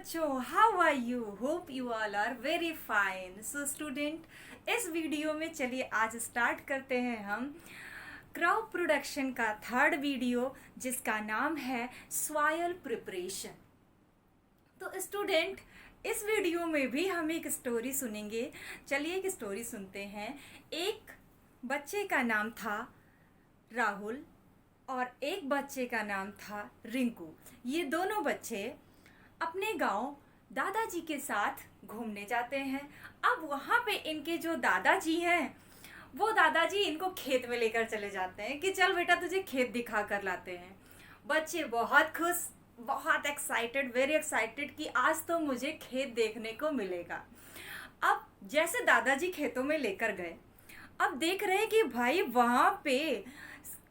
बच्चों, how are you? Hope you all are very fine. So student, इस video में चलिए आज स्टार्ट करते हैं हम क्रॉप प्रोडक्शन का थर्ड वीडियो, जिसका नाम है सॉइल प्रिपरेशन। तो स्टूडेंट, इस वीडियो में भी हम एक स्टोरी सुनेंगे। चलिए एक स्टोरी सुनते हैं। एक बच्चे का नाम था राहुल और एक बच्चे का नाम था रिंकू। ये दोनों बच्चे अपने गांव दादाजी के साथ घूमने जाते हैं। अब वहाँ पे इनके जो दादाजी हैं, वो दादाजी इनको खेत में लेकर चले जाते हैं कि चल बेटा तुझे खेत दिखा कर लाते हैं। बच्चे बहुत खुश, बहुत एक्साइटेड, वेरी एक्साइटेड कि आज तो मुझे खेत देखने को मिलेगा। अब जैसे दादाजी खेतों में लेकर गए, अब देख रहे हैं कि भाई वहाँ पे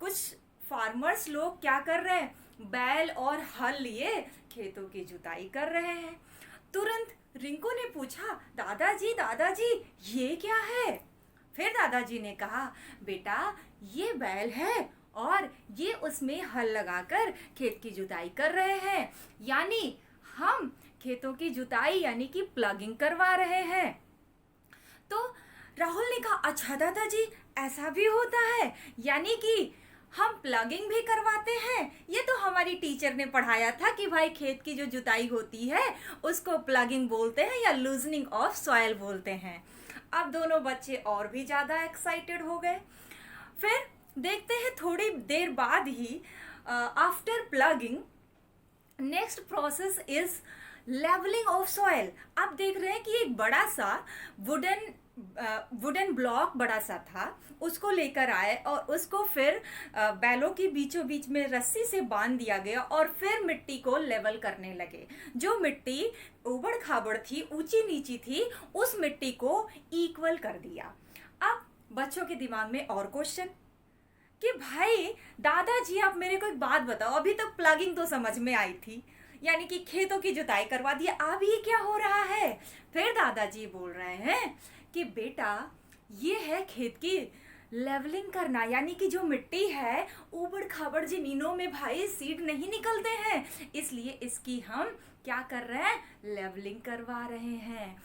कुछ फार्मर्स लोग क्या कर रहे हैं, बैल और हल लिए खेतों की जुताई कर रहे हैं। तुरंत रिंकू ने पूछा, दादाजी दादाजी ये क्या है? फिर दादाजी ने कहा, बेटा ये बैल है और ये उसमें हल लगाकर खेत की जुताई कर रहे हैं, यानी हम खेतों की जुताई यानी कि प्लगिंग करवा रहे हैं। तो राहुल ने कहा, अच्छा दादाजी ऐसा भी होता है, यानी कि हम प्लगिंग भी करवाते हैं। ये तो हमारी टीचर ने पढ़ाया था कि भाई खेत की जो जुताई होती है उसको प्लगिंग बोलते हैं या लूजनिंग ऑफ सॉइल बोलते हैं। अब दोनों बच्चे और भी ज्यादा एक्साइटेड हो गए। फिर देखते हैं थोड़ी देर बाद ही after plugging next process is levelling of soil. आप देख रहे हैं कि एक बड़ा सा वुडन ब्लॉक बड़ा सा था, उसको लेकर आए और उसको फिर बैलों के बीचों बीच में रस्सी से बांध दिया गया और फिर मिट्टी को लेवल करने लगे। जो मिट्टी उबड़ खाबड़ थी, ऊंची नीची थी, उस मिट्टी को इक्वल कर दिया। अब बच्चों के दिमाग में और क्वेश्चन कि भाई दादाजी आप मेरे को एक बात बताओ, अभी तक प्लगिंग तो समझ में आई थी, यानी कि खेतों की जुताई करवा दी, अब ये क्या हो रहा है? फिर दादाजी बोल रहे हैं कि बेटा ये है खेत की लेवलिंग करना, यानी कि जो मिट्टी है ऊबड़ खाबड़ जमीनों में भाई सीड नहीं निकलते हैं, इसलिए इसकी हम क्या कर रहे हैं, लेवलिंग करवा रहे हैं।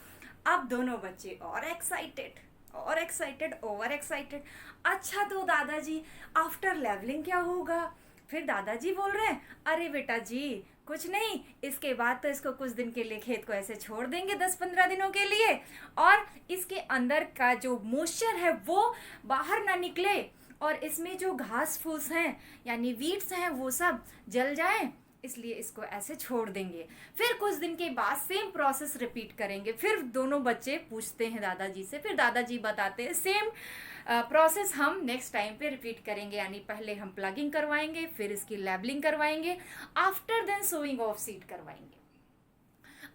अब दोनों बच्चे और एक्साइटेड, ओवर एक्साइटेड। अच्छा तो दादाजी आफ्टर लेवलिंग क्या होगा? फिर दादाजी बोल रहे हैं, अरे बेटा जी कुछ नहीं, इसके बाद तो इसको कुछ दिन के लिए खेत को ऐसे छोड़ देंगे, 10-15 दिनों के लिए, और इसके अंदर का जो मॉइस्चर है वो बाहर ना निकले और इसमें जो घास फूस हैं यानी वीड्स हैं वो सब जल जाएं, इसलिए इसको ऐसे छोड़ देंगे। फिर कुछ दिन के बाद सेम प्रोसेस रिपीट करेंगे। फिर दोनों बच्चे पूछते हैं दादाजी से, फिर दादाजी बताते हैं सेम प्रोसेस हम नेक्स्ट टाइम पे रिपीट करेंगे, यानी पहले हम प्लगिंग करवाएंगे, फिर इसकी लेबलिंग करवाएंगे, after then sowing of seed करवाएंगे।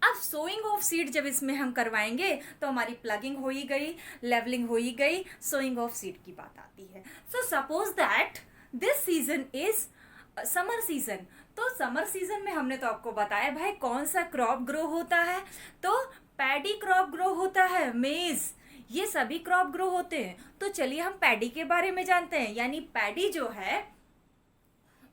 अब सोइंग ऑफ सीड जब इसमें हम करवाएंगे तो हमारी प्लगिंग हो ही गई, लेवलिंग हो ही गई, सोइंग ऑफ सीड की बात आती है। So suppose that this season is summer season. तो समर सीजन में हमने तो आपको बताया भाई कौन सा क्रॉप ग्रो होता है, तो पैडी क्रॉप ग्रो होता है, मेज, ये सभी क्रॉप ग्रो होते हैं। तो चलिए हम पैडी के बारे में जानते हैं। यानी पैडी जो है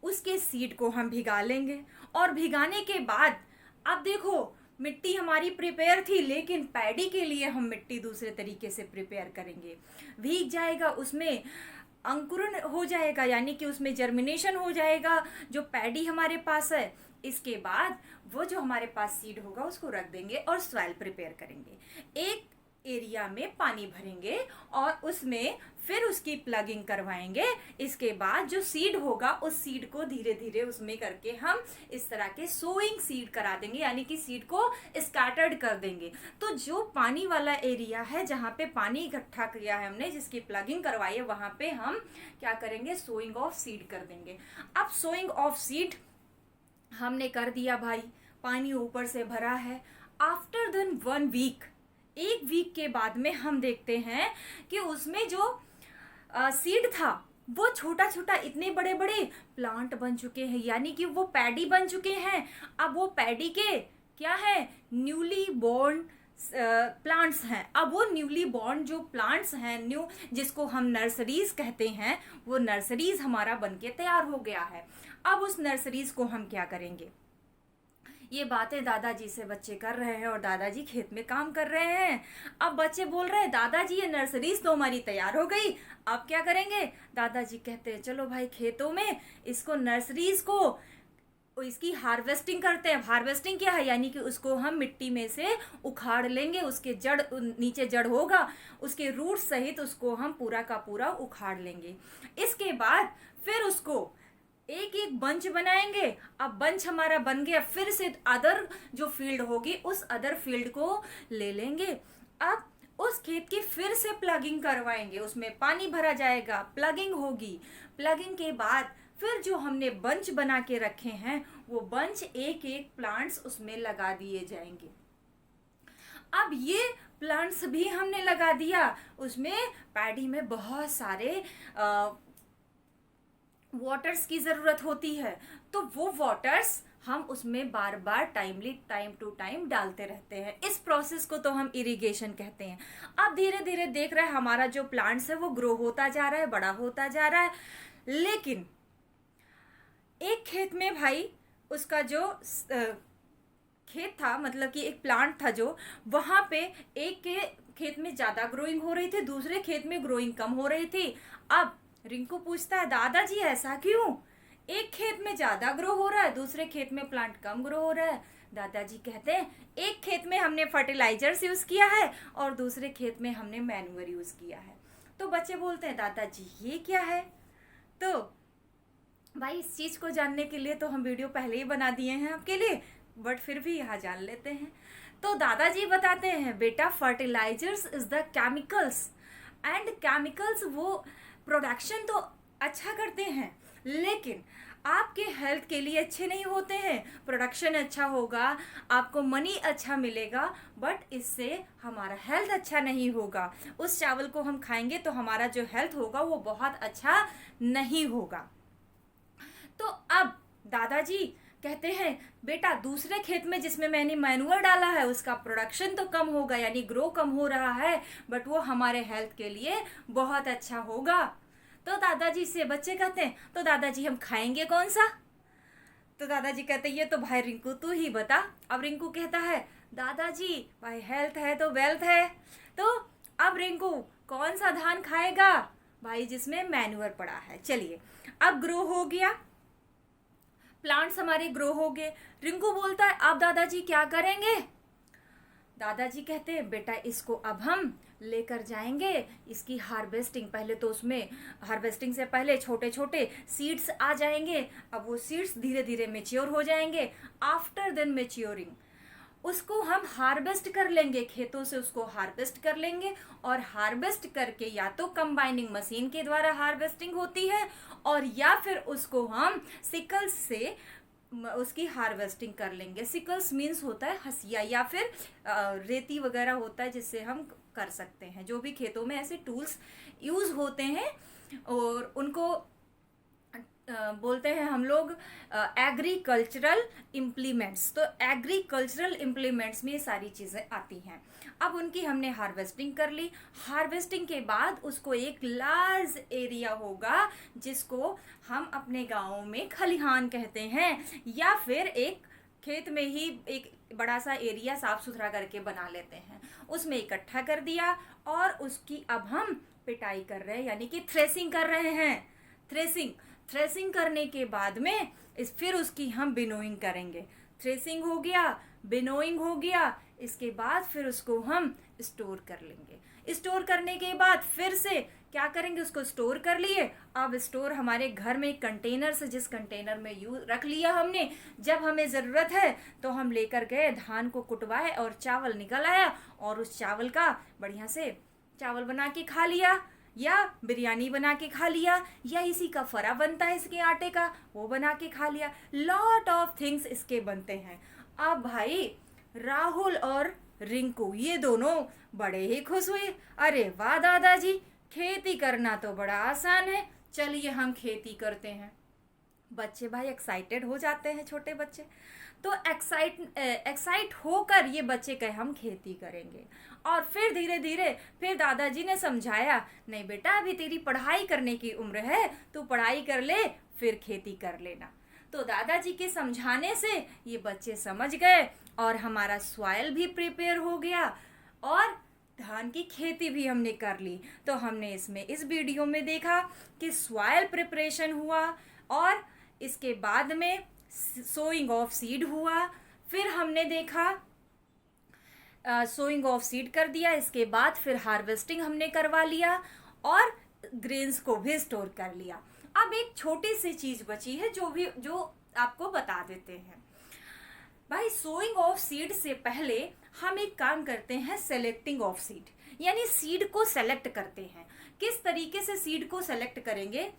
उसके सीड को हम भिगा लेंगे और भिगाने के बाद अब देखो मिट्टी हमारी प्रिपेयर थी, लेकिन पैडी के लिए हम मिट्टी दूसरे तरीके से प्रिपेयर करेंगे। भीग जाएगा, उसमें अंकुरण हो जाएगा, यानी कि उसमें जर्मिनेशन हो जाएगा जो पैडी हमारे पास है। इसके बाद वो जो हमारे पास सीड होगा उसको रख देंगे और सॉइल प्रिपेयर करेंगे। एक एरिया में पानी भरेंगे और उसमें फिर उसकी प्लगिंग करवाएंगे। इसके बाद जो सीड होगा उस सीड को धीरे धीरे उसमें करके हम इस तरह के सोइंग सीड करा देंगे, यानी कि सीड को स्कैटर्ड कर देंगे। तो जो पानी वाला एरिया है जहाँ पे पानी इकट्ठा किया है हमने, जिसकी प्लगिंग करवाई है, वहां पे हम क्या करेंगे, सोइंग ऑफ सीड कर देंगे। अब सोइंग ऑफ सीड हमने कर दिया भाई, पानी ऊपर से भरा है। आफ्टर देन 1 वीक, एक वीक के बाद में हम देखते हैं कि उसमें जो सीड था वो छोटा छोटा इतने बड़े बड़े प्लांट बन चुके हैं, यानी कि वो पैडी बन चुके हैं। अब वो पैडी के क्या है, न्यूली बोर्न प्लांट्स हैं। अब वो न्यूली बोर्न जो प्लांट्स हैं, न्यू, जिसको हम नर्सरीज कहते हैं, वो नर्सरीज हमारा बनके तैयार हो गया है। अब उस नर्सरीज को हम क्या करेंगे, ये बातें दादाजी से बच्चे कर रहे हैं और दादाजी खेत में काम कर रहे हैं। अब बच्चे बोल रहे हैं दादाजी ये नर्सरीज तो हमारी तैयार हो गई, अब क्या करेंगे? दादाजी कहते हैं चलो भाई खेतों में इसको नर्सरीज को इसकी हार्वेस्टिंग करते हैं। हार्वेस्टिंग क्या है? यानी कि उसको हम मिट्टी में से उखाड़ लेंगे, उसके जड़ नीचे जड़ होगा, उसके रूट सहित उसको हम पूरा का पूरा उखाड़ लेंगे। इसके बाद फिर उसको एक एक बंच बनाएंगे। अब बंच हमारा बन गया, फिर से अदर जो फील्ड होगी उस अदर फील्ड को ले लेंगे। अब उस खेत की फिर से प्लगिंग करवाएंगे, उसमें पानी भरा जाएगा, प्लगिंग होगी। प्लगिंग के बाद फिर जो हमने बंच बना के रखे हैं वो बंच एक एक प्लांट्स उसमें लगा दिए जाएंगे। अब ये प्लांट्स भी हमने लगा दिया, उसमें पैडी में बहुत सारे वाटर्स की जरूरत होती है, तो वो वाटर्स हम उसमें बार बार टाइम टू टाइम डालते रहते हैं। इस प्रोसेस को तो हम इरिगेशन कहते हैं। अब धीरे धीरे देख रहे हैं हमारा जो प्लांट्स है वो ग्रो होता जा रहा है, बड़ा होता जा रहा है। लेकिन एक खेत में भाई उसका जो खेत था, मतलब कि एक प्लांट था जो वहां पे एक के खेत में ज्यादा ग्रोइंग हो रही थी, दूसरे खेत में ग्रोइंग कम हो रही थी। अब रिंकू पूछता है दादाजी ऐसा क्यों? एक खेत में ज्यादा ग्रो हो रहा है, दूसरे खेत में प्लांट कम ग्रो हो रहा है। दादाजी कहते हैं एक खेत में हमने फर्टिलाइजर्स यूज किया है और दूसरे खेत में हमने मैन्यूअर यूज किया है। तो बच्चे बोलते हैं दादाजी ये क्या है? तो भाई इस चीज को जानने के लिए तो हम वीडियो पहले ही बना दिए हैं आपके लिए, बट फिर भी यहाँ जान लेते हैं। तो दादाजी बताते हैं बेटा fertilisers is the chemicals, and chemicals वो प्रोडक्शन तो अच्छा करते हैं लेकिन आपके हेल्थ के लिए अच्छे नहीं होते हैं। प्रोडक्शन अच्छा होगा, आपको मनी अच्छा मिलेगा, बट इससे हमारा हेल्थ अच्छा नहीं होगा। उस चावल को हम खाएंगे तो हमारा जो हेल्थ होगा वो बहुत अच्छा नहीं होगा। तो अब दादाजी कहते हैं बेटा दूसरे खेत में जिसमें मैंने मैन्युअर डाला है उसका प्रोडक्शन तो कम होगा, यानी ग्रो कम हो रहा है, बट वो हमारे हेल्थ के लिए बहुत अच्छा होगा। तो दादाजी से बच्चे कहते हैं तो दादाजी हम खाएंगे कौन सा? तो दादाजी कहते हैं ये तो भाई रिंकू तू ही बता। अब रिंकू कहता है दादाजी भाई हेल्थ है तो वेल्थ है, तो अब रिंकू कौन सा धान खाएगा? भाई जिसमें मैन्युअर पड़ा है। चलिए अब ग्रो हो गया, प्लांट्स हमारे ग्रो हो गए। रिंकू बोलता है अब दादाजी क्या करेंगे? दादाजी कहते हैं बेटा इसको अब हम लेकर जाएंगे, इसकी हार्वेस्टिंग, पहले तो उसमें हार्वेस्टिंग से पहले छोटे छोटे सीड्स आ जाएंगे। अब वो सीड्स धीरे धीरे मेच्योर हो जाएंगे। आफ्टर देन मेच्योरिंग उसको हम हार्वेस्ट कर लेंगे, खेतों से उसको हार्वेस्ट कर लेंगे, और हार्वेस्ट करके या तो कंबाइनिंग मशीन के द्वारा हार्वेस्टिंग होती है और या फिर उसको हम सिकल्स से उसकी हार्वेस्टिंग कर लेंगे। सिकल्स मीन्स होता है हसिया या फिर रेती वगैरह होता है जिससे हम कर सकते हैं। जो भी खेतों में ऐसे टूल्स यूज होते हैं और उनको बोलते हैं हम लोग एग्रीकल्चरल इम्प्लीमेंट्स। तो एग्रीकल्चरल इम्प्लीमेंट्स में ये सारी चीज़ें आती हैं। अब उनकी हमने हार्वेस्टिंग कर ली। हार्वेस्टिंग के बाद उसको एक लार्ज एरिया होगा जिसको हम अपने गाँव में खलिहान कहते हैं, या फिर एक खेत में ही एक बड़ा सा एरिया साफ सुथरा करके बना लेते हैं, उसमें इकट्ठा कर दिया और उसकी अब हम पिटाई कर रहे हैं, यानी कि थ्रेसिंग कर रहे हैं। थ्रेसिंग करने के बाद में फिर उसकी हम बिनोइंग करेंगे। थ्रेसिंग हो गया, बिनोइंग हो गया, इसके बाद फिर उसको हम स्टोर कर लेंगे। स्टोर करने के बाद फिर से क्या करेंगे? उसको स्टोर कर लिए। अब स्टोर हमारे घर में एक कंटेनर से, जिस कंटेनर में रख लिया हमने, जब हमें ज़रूरत है तो हम लेकर गए, धान को कुटवाए और चावल निकल आया और उस चावल का बढ़िया से चावल बना के खा लिया, या बिरयानी बना के खा लिया, या इसी का फरा बनता है इसके आटे का, वो बना के खा लिया। लॉट ऑफ थिंग्स इसके बनते हैं। अब भाई राहुल और रिंकू ये दोनों बड़े ही खुश हुए। अरे वाह दादाजी, खेती करना तो बड़ा आसान है, चलिए हम खेती करते हैं। बच्चे भाई एक्साइटेड हो जाते हैं, छोटे बच्चे तो एक्साइट होकर ये बच्चे कहे हम खेती करेंगे। और फिर धीरे धीरे फिर दादाजी ने समझाया नहीं बेटा अभी तेरी पढ़ाई करने की उम्र है, तू पढ़ाई कर ले फिर खेती कर लेना। तो दादाजी के समझाने से ये बच्चे समझ गए और हमारा सॉइल भी प्रिपेयर हो गया और धान की खेती भी हमने कर ली। तो हमने इसमें इस वीडियो में देखा कि सॉइल प्रिपरेशन हुआ और इसके बाद में सोइंग ऑफ सीड हुआ। फिर हमने देखा सोइंग ऑफ सीड कर दिया, इसके बाद फिर हार्वेस्टिंग हमने करवा लिया और ग्रेन्स को भी स्टोर कर लिया। अब एक छोटी सी चीज बची है जो आपको बता देते हैं। भाई सोइंग ऑफ सीड से पहले हम एक काम करते हैं, सेलेक्टिंग ऑफ सीड, यानी सीड को सेलेक्ट करते हैं। किस तरीके से सीड को सेलेक्ट करेंगे?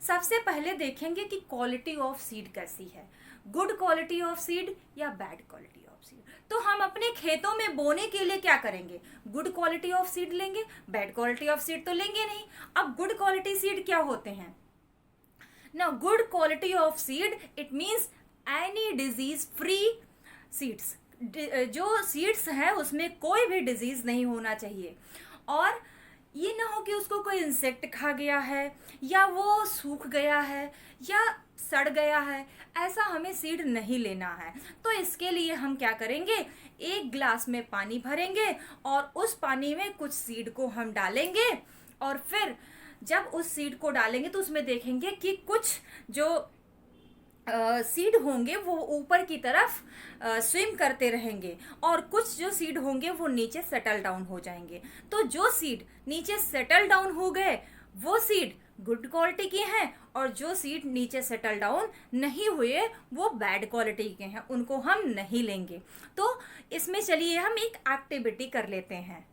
सबसे पहले देखेंगे कि क्वालिटी ऑफ सीड कैसी है, गुड क्वालिटी ऑफ सीड या बैड क्वालिटी ऑफ सीड। तो हम अपने खेतों में बोने के लिए क्या करेंगे? गुड क्वालिटी ऑफ सीड लेंगे, बैड क्वालिटी ऑफ सीड तो लेंगे नहीं। अब गुड क्वालिटी सीड क्या होते हैं ना? Good quality of seed it means any disease free seeds. जो सीड्स हैं उसमें कोई भी डिजीज नहीं होना चाहिए और ये ना हो कि उसको कोई इंसेक्ट खा गया है या वो सूख गया है या सड़ गया है, ऐसा हमें सीड नहीं लेना है। तो इसके लिए हम क्या करेंगे, एक ग्लास में पानी भरेंगे और उस पानी में कुछ सीड को हम डालेंगे और फिर जब उस सीड को डालेंगे तो उसमें देखेंगे कि कुछ जो सीड होंगे वो ऊपर की तरफ स्विम करते रहेंगे और कुछ जो सीड होंगे वो नीचे सेटल डाउन हो जाएंगे। तो जो सीड नीचे सेटल डाउन हो गए वो सीड गुड क्वालिटी के हैं और जो सीड नीचे सेटल डाउन नहीं हुए वो बैड क्वालिटी के हैं, उनको हम नहीं लेंगे। तो इसमें चलिए हम एक एक्टिविटी कर लेते हैं।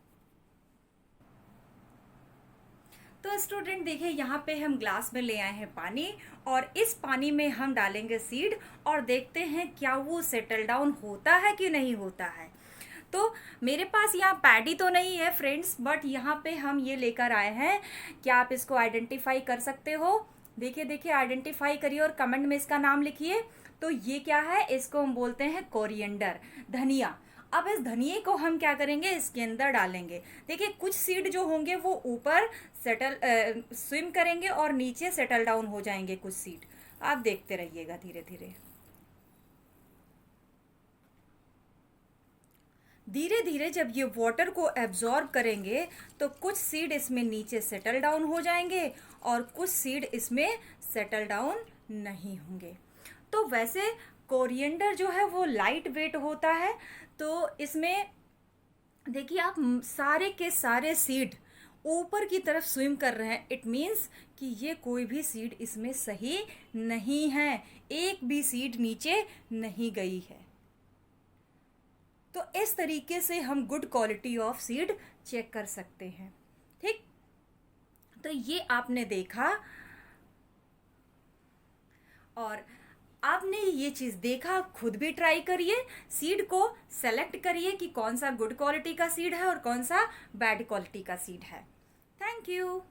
तो स्टूडेंट देखिए, यहाँ पे हम ग्लास में ले आए हैं पानी और इस पानी में हम डालेंगे सीड और देखते हैं क्या वो सेटल डाउन होता है कि नहीं होता है। तो मेरे पास यहाँ पैडी तो नहीं है फ्रेंड्स, बट यहाँ पे हम ये लेकर आए हैं। क्या आप इसको आइडेंटिफाई कर सकते हो? देखिए आइडेंटिफाई करिए और कमेंट में इसका नाम लिखिए। तो ये क्या है? इसको हम बोलते हैं कोरिएंडर, धनिया। अब इस धनिये को हम क्या करेंगे, इसके अंदर डालेंगे। देखिए कुछ सीड जो होंगे वो ऊपर स्विम करेंगे और नीचे सेटल डाउन हो जाएंगे कुछ सीड। आप देखते रहिएगा धीरे धीरे धीरे धीरे जब ये वाटर को एब्जॉर्ब करेंगे तो कुछ सीड इसमें नीचे सेटल डाउन हो जाएंगे और कुछ सीड इसमें सेटल डाउन नहीं होंगे। तो वैसे कोरिएंडर जो है वो लाइट वेट होता है। तो इसमें देखिए आप सारे के सारे सीड ऊपर की तरफ स्विम कर रहे हैं, इट मीन्स कि ये कोई भी सीड इसमें सही नहीं है, एक भी सीड नीचे नहीं गई है। तो इस तरीके से हम good quality of seed check कर सकते हैं। ठीक, तो ये आपने देखा और आपने ये चीज देखा, खुद भी ट्राई करिए, सीड को सेलेक्ट करिए कि कौन सा गुड क्वालिटी का सीड है और कौन सा बैड क्वालिटी का सीड है। Thank you.